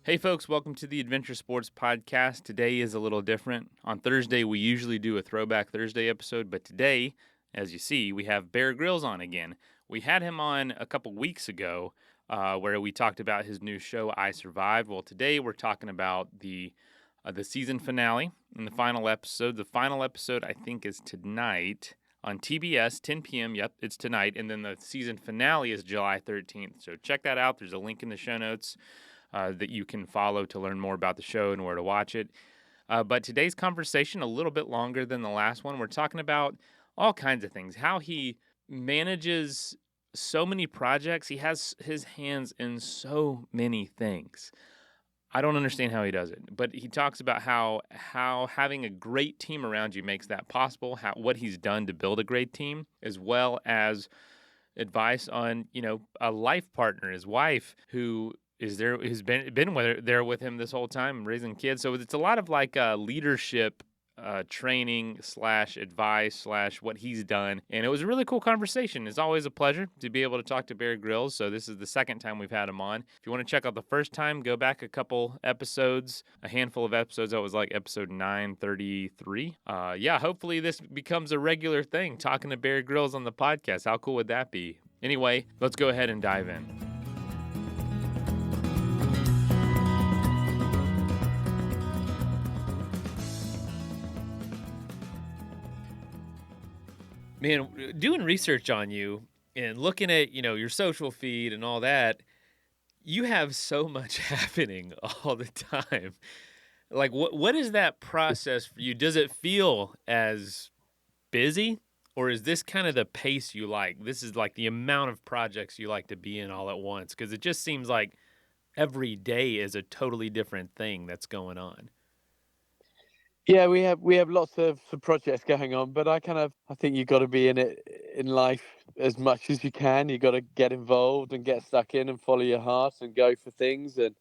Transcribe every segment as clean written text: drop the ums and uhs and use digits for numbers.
Hey folks, welcome to the Adventure Sports Podcast. Today is a little different. On Thursday, we usually do a Throwback Thursday episode, but today, as you see, we have Bear Grylls on again. We had him on a couple weeks ago where we talked about his new show, I Survived. Well, today we're talking about the season finale and the final episode. The final episode, I think, is tonight on TBS, 10 p.m. Yep, it's tonight. And then the season finale is July 13th. So check that out. There's a link in the show notes that you can follow to learn more about the show and where to watch it. But today's conversation, a little bit longer than the last one. We're talking about all kinds of things, how he manages so many projects. He has his hands in so many things. I don't understand how he does it, but he talks about how having a great team around you makes that possible, what he's done to build a great team, as well as advice on, a life partner, his wife, who is there, who's been there with him this whole time, raising kids. So it's a lot of like leadership training slash advice slash what he's done. And it was a really cool conversation. It's always a pleasure to be able to talk to Bear Grylls. So this is the second time we've had him on. If you want to check out the first time, go back a couple episodes, a handful of episodes. That was like episode 933. Yeah, hopefully this becomes a regular thing, talking to Bear Grylls on the podcast. How cool would that be? Anyway, let's go ahead and dive in. Man, doing research on you and looking at, your social feed and all that, you have so much happening all the time. Like, what is that process for you? Does it feel as busy, or is this kind of the pace you like? This is like the amount of projects you like to be in all at once, because it just seems like every day is a totally different thing that's going on. Yeah, we have lots of projects going on, but I think you've got to be in it in life as much as you can. You've got to get involved and get stuck in and follow your heart and go for things. And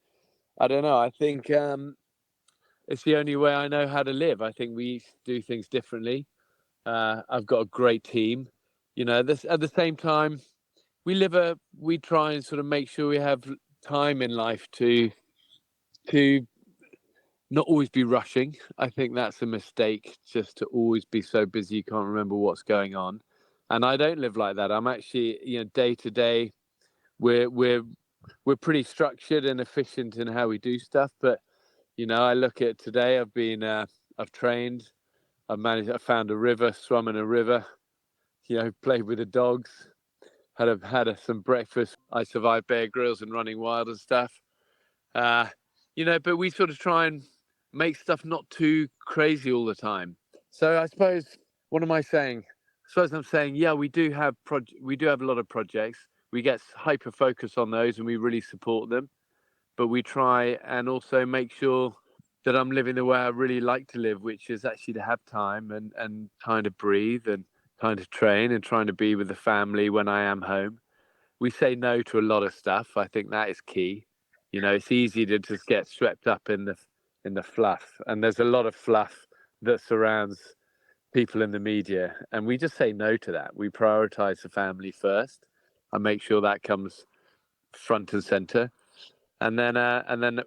I don't know. I think it's the only way I know how to live. I think we do things differently. I've got a great team. At the same time, we try and sort of make sure we have time in life to not always be rushing. I think that's a mistake, just to always be so busy you can't remember what's going on. And I don't live like that. I'm actually, day to day, we're pretty structured and efficient in how we do stuff. But I look at today. I've trained. I found a river, swum in a river. Played with the dogs. Some breakfast. I survived Bear Grylls and Running Wild and stuff. But we sort of try and make stuff not too crazy all the time. So I suppose, what am I saying? I suppose I'm saying, yeah, we do have a lot of projects. We get hyper focus on those and we really support them. But we try and also make sure that I'm living the way I really like to live, which is actually to have time and kind of breathe and kind of train and trying to be with the family when I am home. We say no to a lot of stuff. I think that is key. It's easy to just get swept up in the fluff, and there's a lot of fluff that surrounds people in the media, and we just say no to that. We prioritize the family first and make sure that comes front and center, and then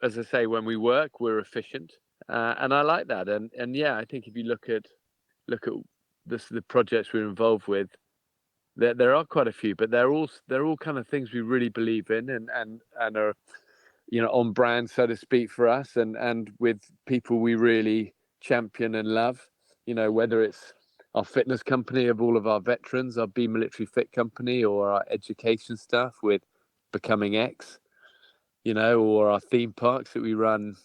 as I say, when we work, we're efficient, and I like that. And yeah, I think if you look at the projects we're involved with, there are quite a few, but they're all kind of things we really believe in and are on brand, so to speak, for us, and with people we really champion and love. Whether it's our fitness company of all of our veterans, our Be Military Fit company, or our education stuff with Becoming X, or our theme parks that we run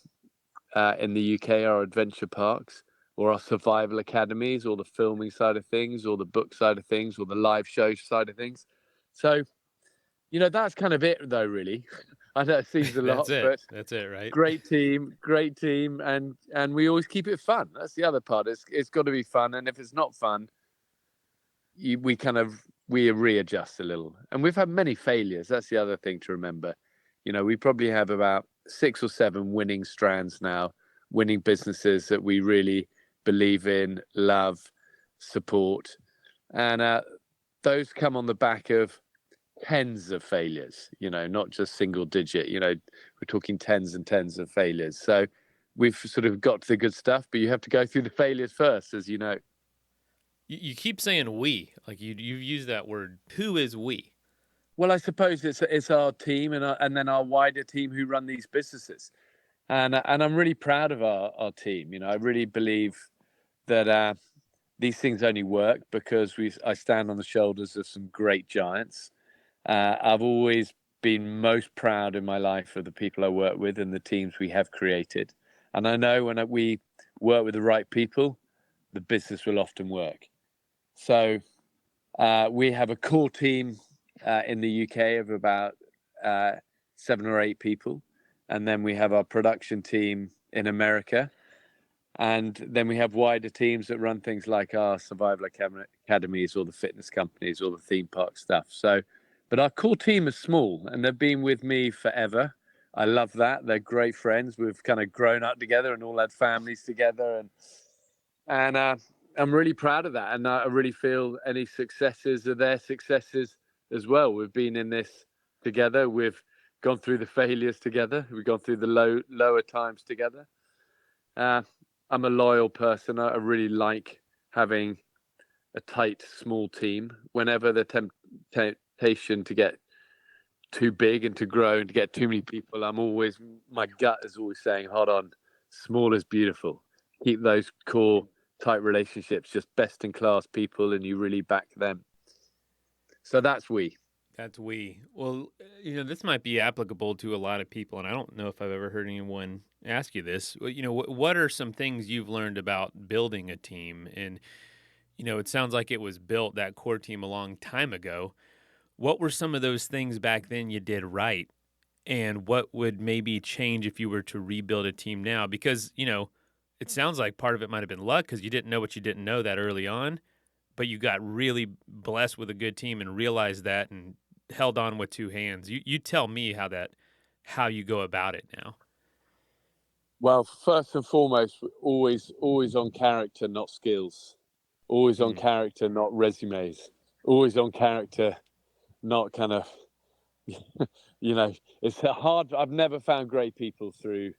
in the UK, our adventure parks, or our survival academies, or the filming side of things, or the book side of things, or the live show side of things. So, that's kind of it, though, really. I know it seems a lot, but That's it, right? great team, and we always keep it fun. That's the other part. It's got to be fun, and if it's not fun, we readjust a little. And we've had many failures. That's the other thing to remember. We probably have about 6 or 7 winning strands now, winning businesses that we really believe in, love, support, and those come on the back of tens of failures, not just single digit, we're talking tens and tens of failures. So we've sort of got to the good stuff, but you have to go through the failures first, as you know. You keep saying we, like you've used that word. Who is we? Well, I suppose it's our team and then our wider team who run these businesses. And I'm really proud of our team. I really believe that these things only work because I stand on the shoulders of some great giants. I've always been most proud in my life of the people I work with and the teams we have created. And I know when we work with the right people, the business will often work. So we have a core team in the UK of about 7 or 8 people. And then we have our production team in America. And then we have wider teams that run things like our survival academies or the fitness companies or the theme park stuff. So, but our core team is small and they've been with me forever. I love that. They're great friends. We've kind of grown up together and all had families together. And I'm really proud of that. And I really feel any successes are their successes as well. We've been in this together. We've gone through the failures together. We've gone through the lower times together. I'm a loyal person. I really like having a tight, small team. Whenever the temptation to get too big and to grow and to get too many people, my gut is always saying, hold on, small is beautiful. Keep those core tight relationships, just best in class people, and you really back them. So that's we. That's we. Well, this might be applicable to a lot of people, and I don't know if I've ever heard anyone ask you this. What are some things you've learned about building a team? And, it sounds like it was built, that core team, a long time ago. What were some of those things back then you did right? And what would maybe change if you were to rebuild a team now? Because, it sounds like part of it might have been luck because you didn't know what you didn't know that early on, but you got really blessed with a good team and realized that and held on with two hands. You tell me how you go about it now. Well, first and foremost, always on character, not skills. Always on character, not resumes. Always on character, not kind of, it's hard. I've never found great people through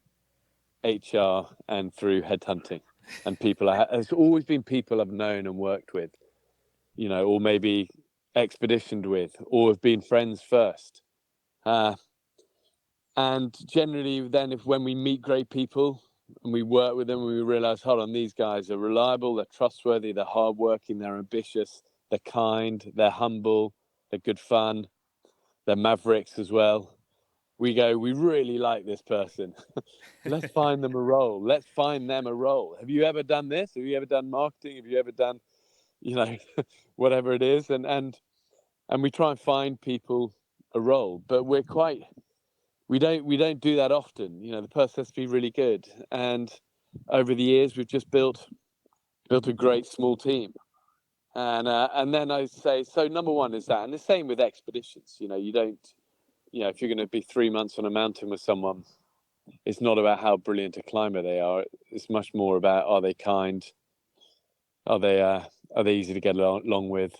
HR and through headhunting, and there's always been people I've known and worked with, or maybe expeditioned with, or have been friends first. And generally, then when we meet great people and we work with them, we realize, hold on, these guys are reliable, they're trustworthy, they're hardworking, they're ambitious, they're kind, they're humble, they're good fun, they're mavericks as well. We really like this person. Let's find them a role. Let's find them a role. Have you ever done this? Have you ever done marketing? Have you ever done, whatever it is? And we try and find people a role, but we don't do that often. The person has to be really good. And over the years, we've just built a great small team. And then I say, so number one is that, and the same with expeditions. You don't, if you're going to be 3 months on a mountain with someone, it's not about how brilliant a climber they are. It's much more about, are they kind? Are they easy to get along with?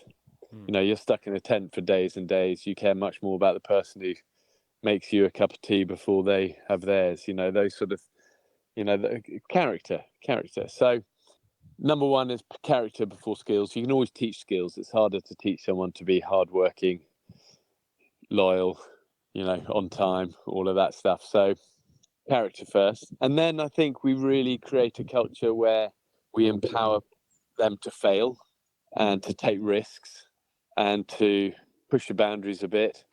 You're stuck in a tent for days and days. You care much more about the person who makes you a cup of tea before they have theirs. Those sort of, the character. So number one is character before skills. You can always teach skills. It's harder to teach someone to be hardworking, loyal, on time, all of that stuff. So character first. And then I think we really create a culture where we empower them to fail and to take risks and to push the boundaries a bit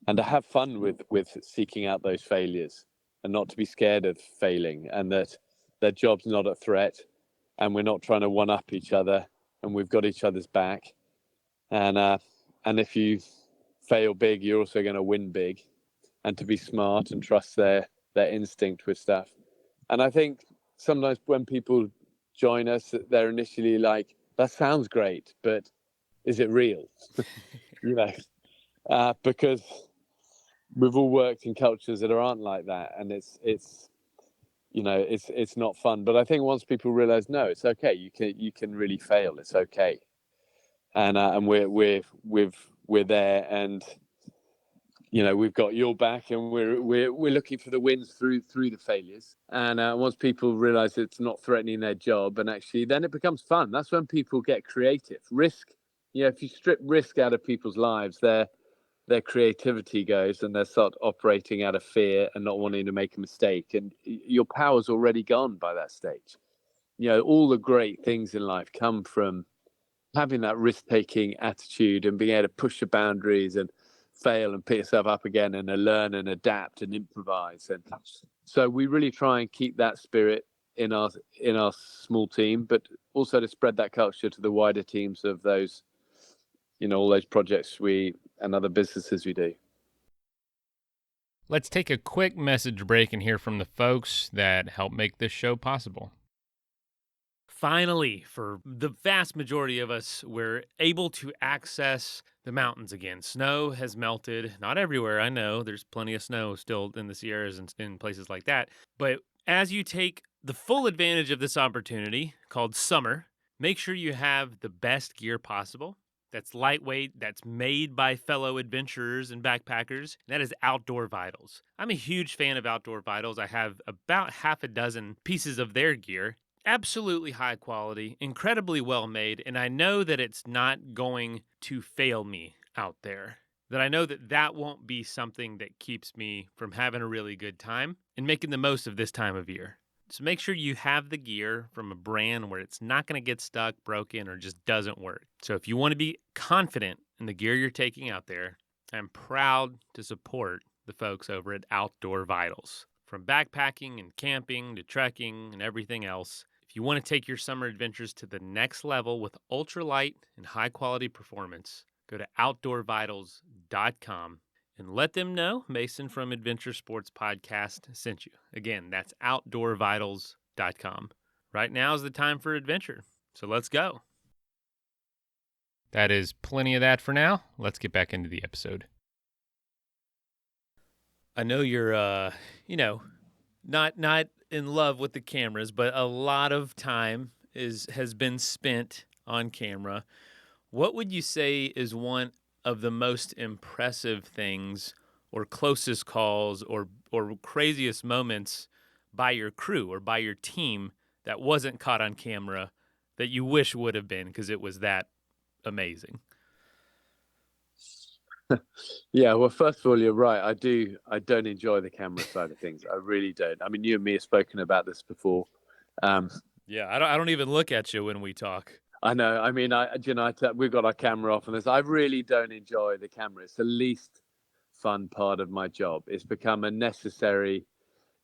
and to have fun with seeking out those failures and not to be scared of failing, and that their job's not a threat and we're not trying to one up each other and we've got each other's back. And if you fail big, you're also going to win big, and to be smart and trust their instinct with stuff. And I think sometimes when people join us, they're initially like, that sounds great, but is it real? Because we've all worked in cultures that aren't like that, and it's not fun. But I think once people realize, no, it's okay. You can really fail. It's okay. And we're there, we've got your back, and we're looking for the wins through the failures. And once people realize it's not threatening their job, and actually then it becomes fun. That's when people get creative. Risk, if you strip risk out of people's lives, their creativity goes, and they start operating out of fear and not wanting to make a mistake, and your power's already gone by that stage. All the great things in life come from having that risk-taking attitude and being able to push the boundaries and fail and pick yourself up again and learn and adapt and improvise. And so we really try and keep that spirit in our small team, but also to spread that culture to the wider teams of those, all those projects and other businesses we do. Let's take a quick message break and hear from the folks that help make this show possible. Finally, for the vast majority of us, we're able to access the mountains again. Snow has melted. Not everywhere, I know. There's plenty of snow still in the Sierras and in places like that. But as you take the full advantage of this opportunity called summer, make sure you have the best gear possible. That's lightweight, that's made by fellow adventurers and backpackers. And that is Outdoor Vitals. I'm a huge fan of Outdoor Vitals. I have about half a dozen pieces of their gear. Absolutely high quality, incredibly well made, and I know that it's not going to fail me out there. That I know that won't be something that keeps me from having a really good time and making the most of this time of year. So make sure you have the gear from a brand where it's not going to get stuck, broken, or just doesn't work. So if you want to be confident in the gear you're taking out there, I'm proud to support the folks over at Outdoor Vitals. From backpacking and camping to trekking and everything else, if you want to take your summer adventures to the next level with ultralight and high quality performance, go to outdoorvitals.com and let them know Mason from Adventure Sports Podcast sent you. Again, that's outdoorvitals.com. Right now is the time for adventure, so let's go. That is plenty of that for now. Let's get back into the episode. I know you're, not in love with the cameras, but a lot of time has been spent on camera. What would you say is one of the most impressive things or closest calls or craziest moments by your crew or by your team that wasn't caught on camera that you wish would have been because it was that amazing? Yeah, well, first of all, you're right. I don't enjoy the camera side of things. I really don't. I mean, you and me have spoken about this before. Yeah, I don't even look at you when we talk. I know. I mean, we've got our camera off on this. I really don't enjoy the camera. It's the least fun part of my job. It's become a necessary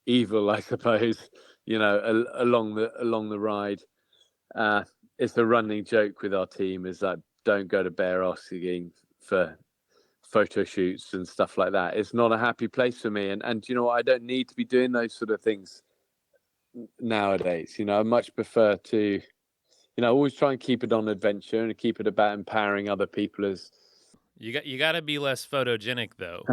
evil, I suppose. Along the ride. It's a running joke with our team is that don't go to Bear Osking for photo shoots and stuff like that. It's not a happy place for me. And you know what? I don't need to be doing those sort of things nowadays. I much prefer to, always try and keep it on adventure and keep it about empowering other people as You got to be less photogenic though.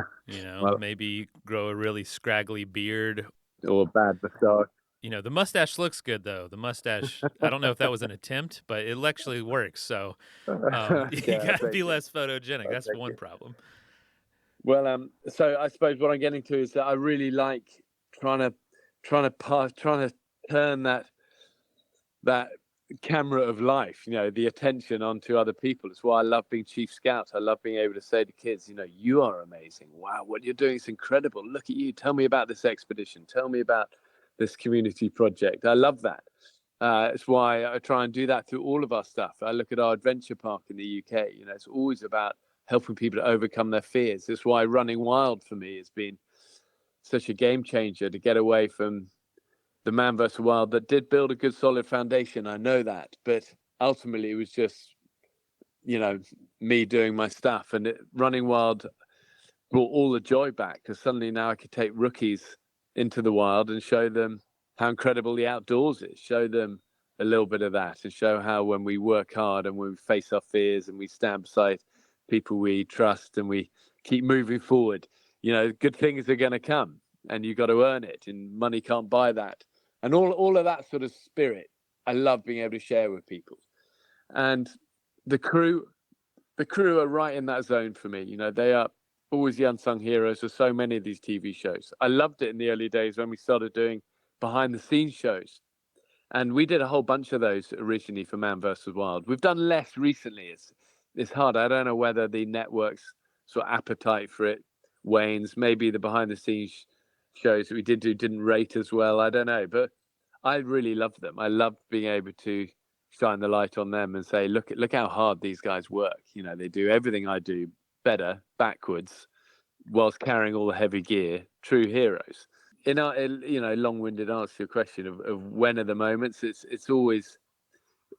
well, Maybe grow a really scraggly beard. or bad moustache. The mustache looks good though. The mustache, I don't know if that was an attempt, but it actually works. So you got to be less photogenic. That's one problem. Well, so I suppose what I'm getting to is that I really like trying to turn that camera of life, the attention onto other people. It's why I love being chief scout. I love being able to say to kids, you are amazing. Wow, what you're doing is incredible. Look at you. Tell me about this expedition. Tell me about this community project. I love that. It's why I try and do that through all of our stuff. I look at our adventure park in the UK. It's always about helping people to overcome their fears. That's why running wild for me has been such a game changer, to get away from the man versus wild that did build a good solid foundation. I know that, but ultimately it was just, me doing my stuff, and running wild brought all the joy back, because suddenly now I could take rookies into the wild and show them how incredible the outdoors is, show them a little bit of that, and show how when we work hard and when we face our fears and we stand beside people we trust and we keep moving forward, good things are going to come, and you got to earn it, and money can't buy that. And all of that sort of spirit, I love being able to share with people. And the crew are right in that zone for me. They are always the unsung heroes of so many of these TV shows. I loved it in the early days when we started doing behind the scenes shows. And we did a whole bunch of those originally for Man vs. Wild. We've done less recently. It's hard. I don't know whether the network's sort of appetite for it wanes. Maybe the behind the scenes shows that we did do didn't rate as well. I don't know. But I really loved them. I loved being able to shine the light on them and say, look how hard these guys work. You know, they do everything I do better backwards whilst carrying all the heavy gear. True heroes. In our, long-winded answer to your question of when are the moments, it's always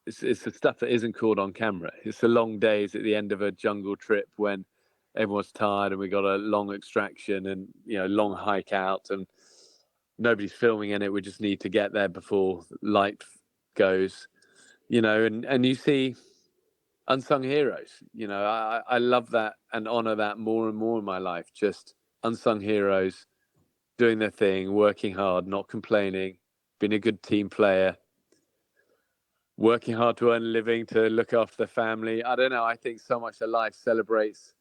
it's the stuff that isn't caught on camera. It's the long days at the end of a jungle trip when everyone's tired and we got a long extraction and long hike out and nobody's filming in it. We just need to get there before light goes, and you see unsung heroes. I love that and honor that more and more in my life. Just unsung heroes doing their thing, working hard, not complaining, being a good team player, working hard to earn a living, to look after the family. I don't know. I think so much of life celebrates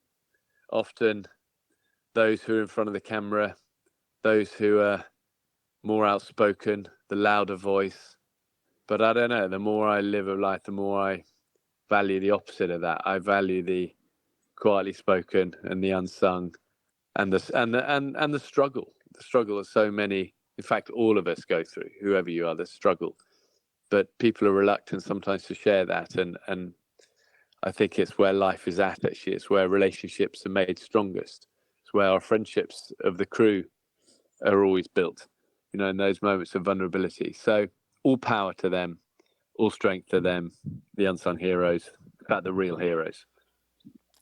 often those who are in front of the camera, those who are more outspoken, the louder voice. But I don't know. The more I live a life, the more I value the opposite of that. I value the quietly spoken and the unsung, and the struggle. The struggle that so many, in fact, all of us go through. Whoever you are, the struggle. But people are reluctant sometimes to share that, and I think it's where life is at. Actually, it's where relationships are made strongest. It's where our friendships of the crew are always built. In those moments of vulnerability. So all power to them, all strength to them, the unsung heroes, about the real heroes.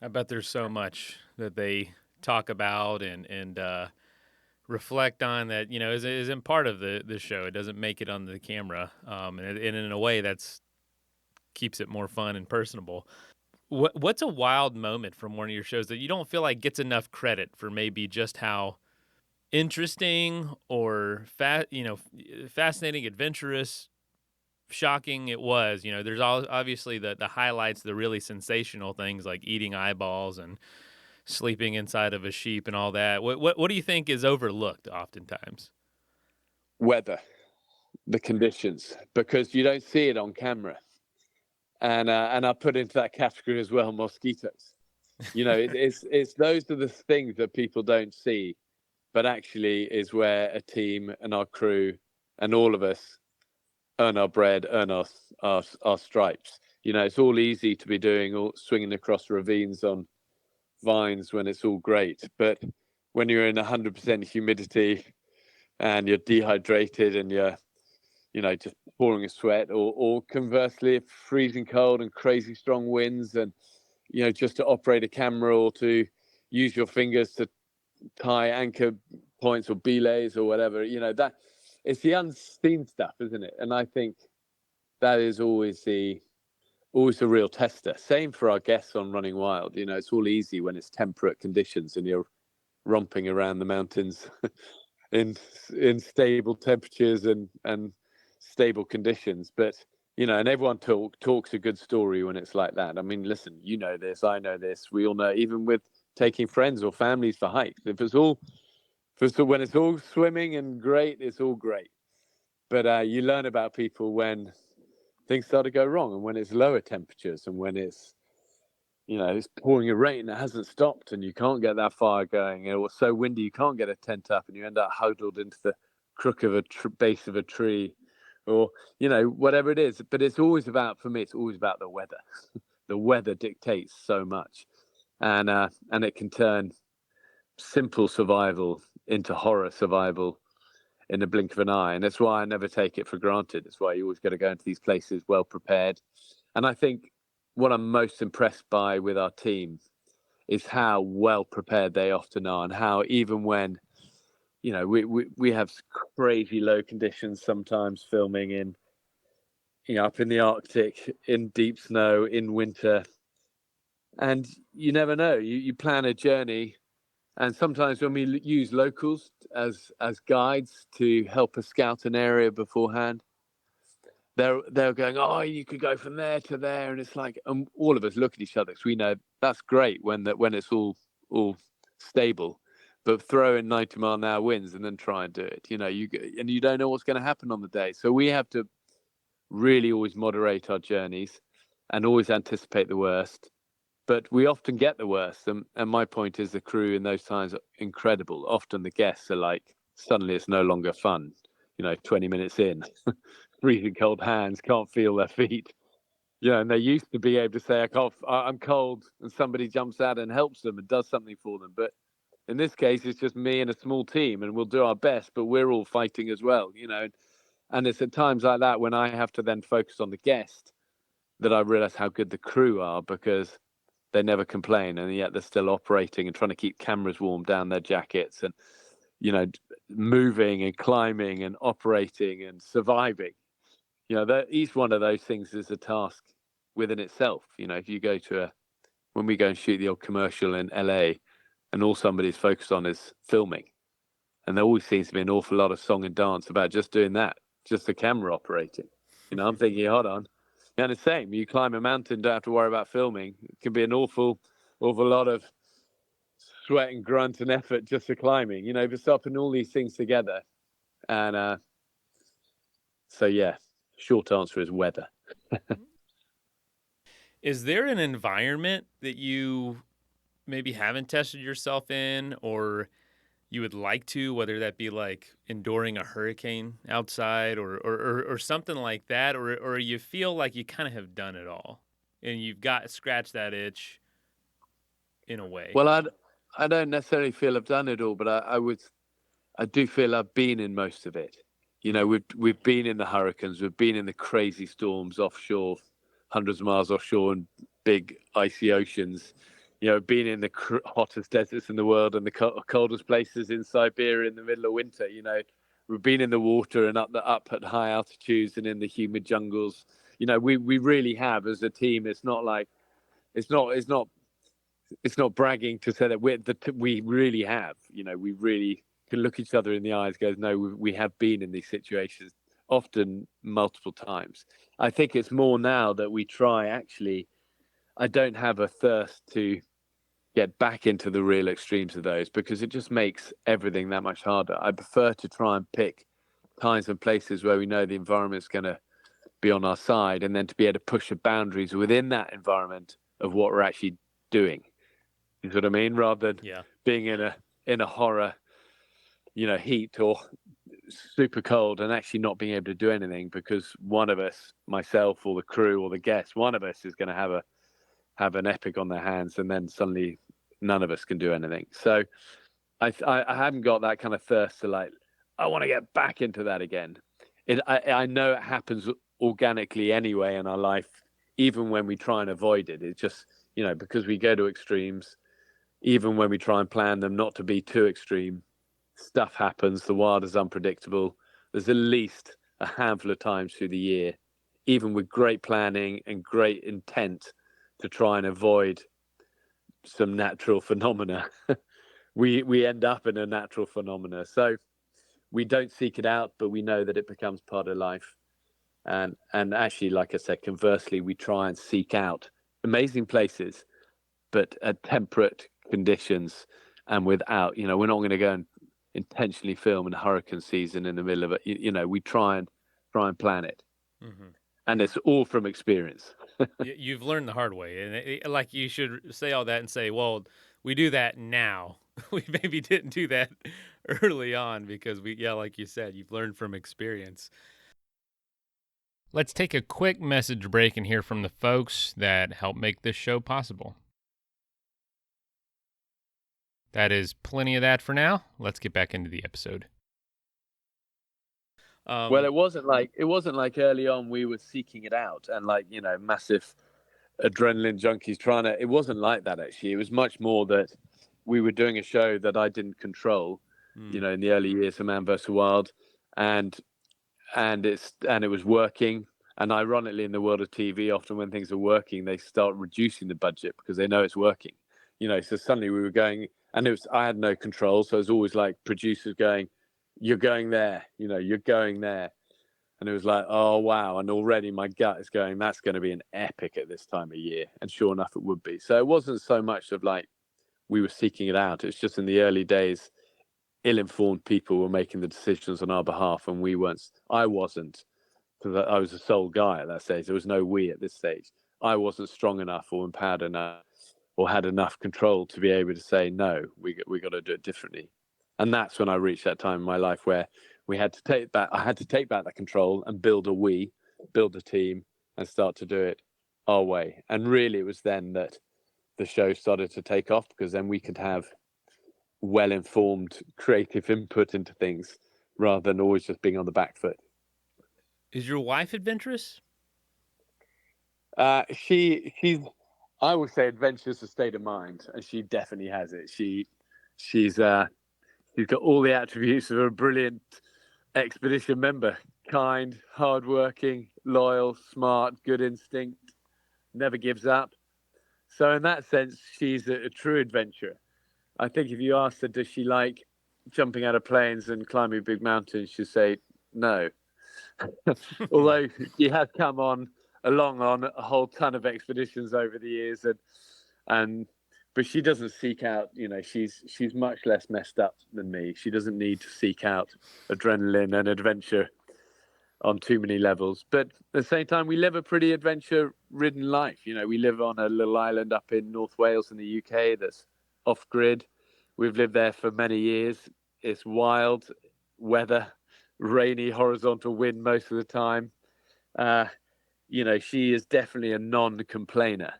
I bet there's so much that they talk about and reflect on that isn't part of the show. It doesn't make it on the camera, and in a way that's keeps it more fun and personable. What's a wild moment from one of your shows that you don't feel like gets enough credit for maybe just how interesting or fascinating, adventurous, shocking it was? There's obviously the highlights, the really sensational things like eating eyeballs and sleeping inside of a sheep and all that. What do you think is overlooked oftentimes? Weather, the conditions, because you don't see it on camera, and I put into that category as well mosquitoes. It's those are the things that people don't see, but actually is where a team and our crew and all of us earn our bread, earn our stripes. It's all easy to be swinging across ravines on vines when it's all great, but when you're in 100% humidity and you're dehydrated and you're just pouring a sweat, or conversely, freezing cold and crazy strong winds, and just to operate a camera or to use your fingers to tie anchor points or belays or whatever, that it's the unseen stuff, isn't it? And I think that is always the real tester. Same for our guests on Running Wild. It's all easy when it's temperate conditions and you're romping around the mountains in stable temperatures and stable conditions. But and everyone talks a good story when it's like that. I mean, listen, this, I know this, we all know. Even with taking friends or families for hikes, when it's all swimming and great, it's all great. But you learn about people when things start to go wrong, and when it's lower temperatures, and when it's it's pouring a rain that hasn't stopped, and you can't get that fire going, or it's so windy you can't get a tent up, and you end up huddled into the crook of a base of a tree, or whatever it is. But it's always about, for me, it's always about the weather. The weather dictates so much, and it can turn simple survival into horror survival in the blink of an eye. And that's why I never take it for granted. That's why you always got to go into these places well prepared. And I think what I'm most impressed by with our team is how well prepared they often are, and how even when we have crazy low conditions sometimes, filming in up in the Arctic, in deep snow, in winter, and you never know. You plan a journey. And sometimes when we use locals as guides to help us scout an area beforehand, they're going, oh, you could go from there to there, and it's like, all of us look at each other because we know that's great when it's all stable, but throw in 90-mile-an-hour winds and then try and do it. You don't know what's going to happen on the day. So we have to really always moderate our journeys and always anticipate the worst. But we often get the worst. And my point is the crew in those times are incredible. Often the guests are like, suddenly it's no longer fun. 20 minutes in, freezing cold hands, can't feel their feet. And they used to be able to say, I'm cold, and somebody jumps out and helps them and does something for them. But in this case, it's just me and a small team, and we'll do our best, but we're all fighting as well, And it's at times like that when I have to then focus on the guest that I realize how good the crew are, because they never complain, and yet they're still operating and trying to keep cameras warm down their jackets, and moving and climbing and operating and surviving. Each one of those things is a task within itself. If you go when we go and shoot the old commercial in LA, and all somebody's focused on is filming, and there always seems to be an awful lot of song and dance about just doing that, just the camera operating. I'm thinking, hold on. And the same, you climb a mountain, don't have to worry about filming. It can be an awful lot of sweat and grunt and effort just for climbing, but stopping all these things together. And so, yeah, short answer is weather. Is there an environment that you maybe haven't tested yourself in, or you would like to, whether that be like enduring a hurricane outside or something like that, or you feel like you kind of have done it all and you've got scratched that itch in a way? Well, I don't necessarily feel I've done it all, but I do feel I've been in most of it. We've been in the hurricanes, we've been in the crazy storms offshore, hundreds of miles offshore, and big icy oceans. Been in the hottest deserts in the world and the coldest places in Siberia in the middle of winter. We've been in the water and up at high altitudes and in the humid jungles. We really have as a team. It's not like it's not bragging to say that we really have. We really can look each other in the eyes. Goes, no, we have been in these situations often, multiple times. I think it's more now that we try. Actually, I don't have a thirst to get back into the real extremes of those, because it just makes everything that much harder. I prefer to try and pick times and places where we know the environment's going to be on our side, and then to be able to push the boundaries within that environment of what we're actually doing. You know what I mean? Rather than being in a horror, heat or super cold and actually not being able to do anything because one of us, myself or the crew or the guests, one of us is going to have an epic on their hands, and then suddenly none of us can do anything. So I haven't got that kind of thirst to like, I want to get back into that again. I know it happens organically anyway in our life, even when we try and avoid it. It's just, because we go to extremes, even when we try and plan them not to be too extreme, stuff happens. The wild is unpredictable. There's at least a handful of times through the year, even with great planning and great intent to try and avoid some natural phenomena, we end up in a natural phenomena. So we don't seek it out, but we know that it becomes part of life. And actually, like I said, conversely, we try and seek out amazing places, but at temperate conditions and without, we're not going to go and intentionally film in hurricane season in the middle of it. We try and plan it. Mm-hmm. And it's all from experience. You've learned the hard way. And like, you should say all that and say, well, we do that now. We maybe didn't do that early on because like you said, you've learned from experience. Let's take a quick message break and hear from the folks that help make this show possible. That is plenty of that for now. Let's get back into the episode. Well, it wasn't like early on we were seeking it out and massive adrenaline junkies trying to. It wasn't like that actually. It was much more that we were doing a show that I didn't control, in the early years of Man vs. Wild, and it was working. And ironically, in the world of TV, often when things are working, they start reducing the budget because they know it's working. So suddenly we were going, and I had no control. So it was always like producers going, "You're going there, you're going there." And it was like, oh, wow. And already my gut is going, that's going to be an epic at this time of year. And sure enough, it would be. So it wasn't so much of like we were seeking it out. It's just in the early days, ill-informed people were making the decisions on our behalf, and we weren't. I wasn't, because I was the sole guy at that stage. There was no we at this stage. I wasn't strong enough or empowered enough or had enough control to be able to say, no, we got to do it differently. And that's when I reached that time in my life where we had to take back. I had to take back that control and build a team, and start to do it our way. And really, it was then that the show started to take off, because then we could have well-informed creative input into things rather than always just being on the back foot. Is your wife adventurous? She's, I would say, adventure's a state of mind, and she definitely has it. She's got all the attributes of a brilliant expedition member: kind, hardworking, loyal, smart, good instinct, never gives up. So in that sense, she's a true adventurer. I think if you asked her, does she like jumping out of planes and climbing big mountains, she'd say no. Although she has come along on a whole ton of expeditions over the years, and but she doesn't seek out. She's much less messed up than me. She doesn't need to seek out adrenaline and adventure on too many levels. But at the same time, we live a pretty adventure-ridden life. We live on a little island up in North Wales in the UK that's off-grid. We've lived there for many years. It's wild weather, rainy, horizontal wind most of the time. She is definitely a non-complainer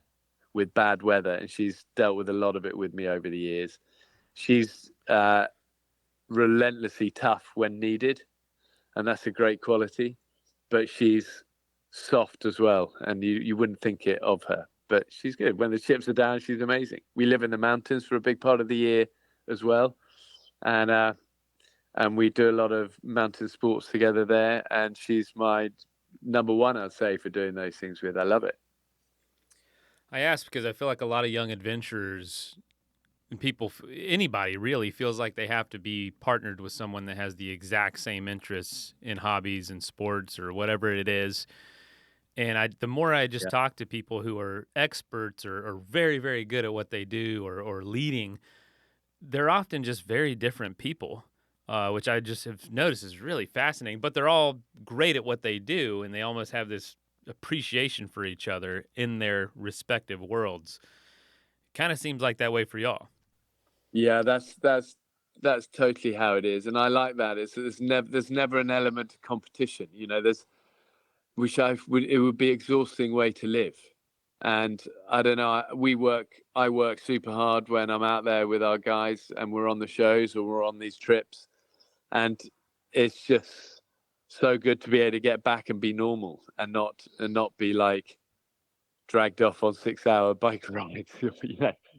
with bad weather, and she's dealt with a lot of it with me over the years. She's relentlessly tough when needed, and that's a great quality. But she's soft as well, and you wouldn't think it of her. But she's good. When the chips are down, she's amazing. We live in the mountains for a big part of the year as well, and we do a lot of mountain sports together there. And she's my number one, I'd say, for doing those things with. I love it. I ask because I feel like a lot of young adventurers and people, anybody really, feels like they have to be partnered with someone that has the exact same interests in hobbies and sports or whatever it is. And the more I just Yeah. talk to people who are experts or very, very good at what they do or leading, they're often just very different people, which I just have noticed is really fascinating. But they're all great at what they do, and they almost have this appreciation for each other in their respective worlds. Kind of seems like that way for y'all. Yeah, that's totally how it is, and I like that. There's never an element of competition. It would be exhausting way to live, and I don't know. I work super hard when I'm out there with our guys, and we're on the shows or we're on these trips, and it's just so good to be able to get back and be normal, and not be like dragged off on 6-hour bike rides.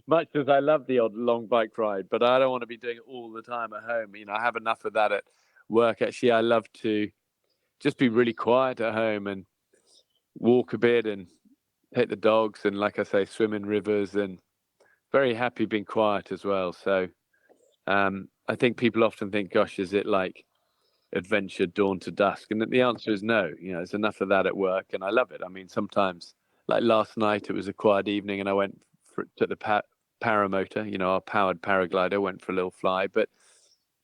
Much as I love the odd long bike ride, but I don't want to be doing it all the time at home. I have enough of that at work. Actually, I love to just be really quiet at home and walk a bit and take the dogs and, like I say, swim in rivers, and very happy being quiet as well. So I think people often think, gosh, is it like adventure dawn to dusk? And the answer is no. There's enough of that at work, and I love it. I mean, sometimes, like last night, it was a quiet evening, and I went to the paramotor, our powered paraglider, went for a little fly. But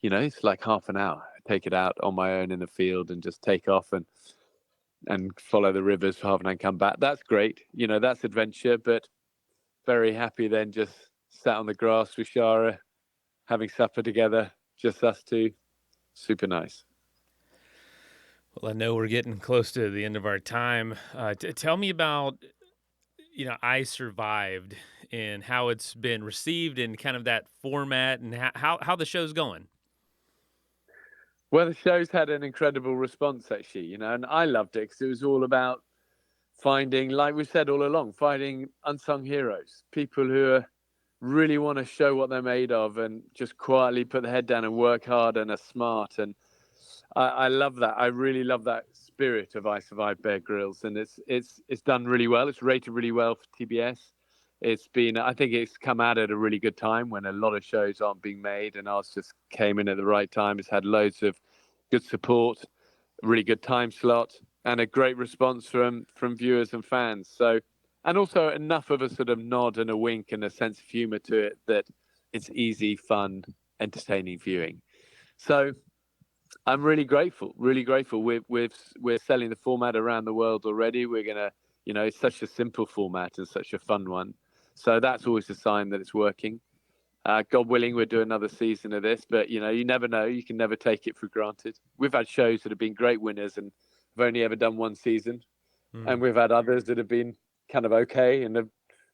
it's like half an hour. I take it out on my own in the field and just take off and follow the rivers for half an hour and come back. That's great. That's adventure. But very happy then, just sat on the grass with Shara, having supper together, just us two. Super nice. Well, I know we're getting close to the end of our time. Tell me about, I Survived and how it's been received and kind of that format and how the show's going. Well, the show's had an incredible response, actually, and I loved it because it was all about finding, like we said all along, finding unsung heroes, people who really want to show what they're made of and just quietly put their head down and work hard and are smart. And I love that. I really love that spirit of I Survived Bear Grylls, and it's done really well. It's rated really well for TBS. I think it's come out at a really good time when a lot of shows aren't being made, and ours just came in at the right time. It's had loads of good support, a really good time slot, and a great response from viewers and fans. So, and also enough of a sort of nod and a wink and a sense of humour to it that it's easy, fun, entertaining viewing. So I'm really grateful, really grateful. We're selling the format around the world already. We're gonna, it's such a simple format and such a fun one. So that's always a sign that it's working. God willing, we'll do another season of this, but you never know. You can never take it for granted. We've had shows that have been great winners and have only ever done one season, and we've had others that have been kind of okay and have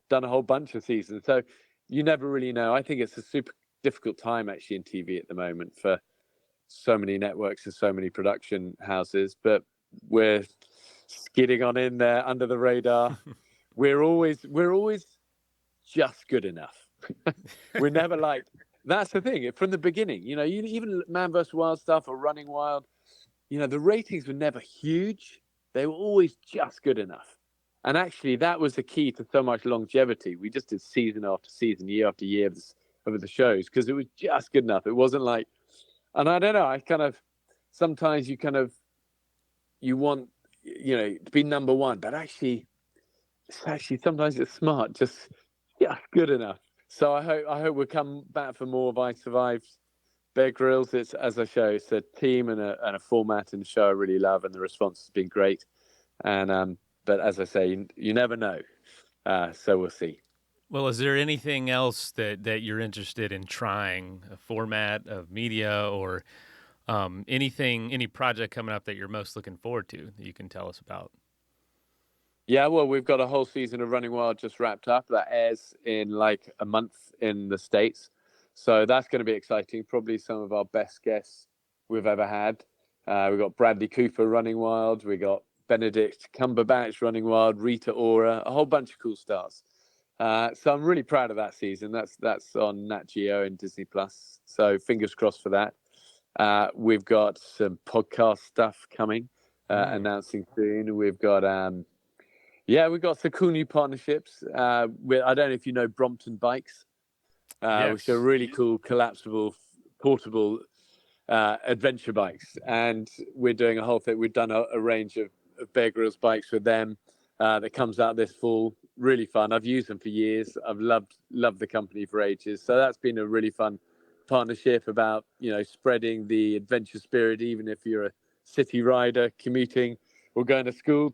done a whole bunch of seasons. So you never really know. I think it's a super difficult time actually in TV at the moment for so many networks and so many production houses, but we're skidding on in there under the radar. we're always just good enough. We're never like, that's the thing from the beginning. Even Man vs. Wild stuff or Running Wild, the ratings were never huge. They were always just good enough. And actually, that was the key to so much longevity. We just did season after season, year after year of the shows because it was just good enough. It wasn't like, and I don't know, I kind of, sometimes you want, to be number one, but actually sometimes it's smart, just good enough. So I hope we'll come back for more of I Survived. Bear Grylls, it's, as I show, it's a team and a format and a show I really love, and the response has been great. And but as I say, you never know. So we'll see. Well, is there anything else that you're interested in trying, a format of media or any project coming up that you're most looking forward to that you can tell us about? Yeah, well, we've got a whole season of Running Wild just wrapped up. That airs in like a month in the States. So that's going to be exciting. Probably some of our best guests we've ever had. We've got Bradley Cooper running wild. We got Benedict Cumberbatch running wild, Rita Ora, a whole bunch of cool stars. So I'm really proud of that season. That's on Nat Geo and Disney Plus. So fingers crossed for that. We've got some podcast stuff coming, announcing soon. We've got we've got some cool new partnerships. I don't know if you know Brompton Bikes, which are really cool, collapsible, portable adventure bikes. And we're doing a whole thing. We've done a range of Bear Grylls bikes with them that comes out this fall. Really fun. I've used them for years. I've loved the company for ages. So that's been a really fun partnership about, spreading the adventure spirit, even if you're a city rider commuting or going to school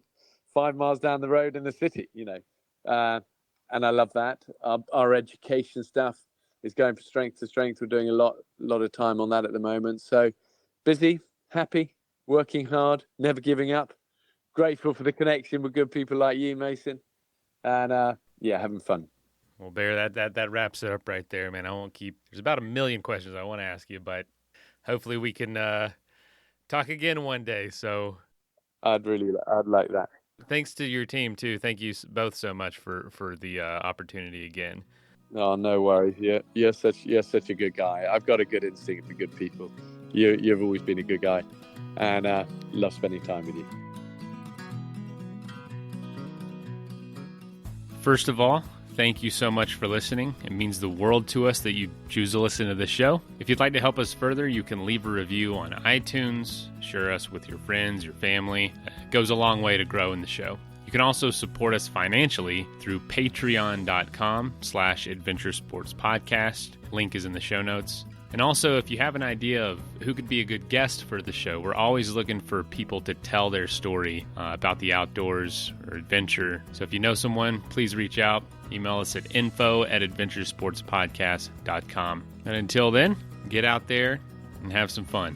5 miles down the road in the city, and I love that. Our education stuff is going from strength to strength. We're doing a lot of time on that at the moment. So busy, happy, working hard, never giving up. Grateful for the connection with good people like you, Mason, and having fun. Well, Bear, that wraps it up right there, man. I won't keep. There's about 1 million questions I want to ask you, but hopefully we can talk again one day. So I'd like that. Thanks to your team too. Thank you both so much for the opportunity again. Oh, no worries. You're such a good guy. I've got a good instinct for good people. You've always been a good guy, and love spending time with you. First of all, thank you so much for listening. It means the world to us that you choose to listen to this show. If you'd like to help us further, you can leave a review on iTunes, share us with your friends, your family. It goes a long way to growing the show. You can also support us financially through patreon.com/adventuresportspodcast. Link is in the show notes. And also, if you have an idea of who could be a good guest for the show, we're always looking for people to tell their story about the outdoors or adventure. So if you know someone, please reach out. Email us at info@adventuresportspodcast.com. And until then, get out there and have some fun.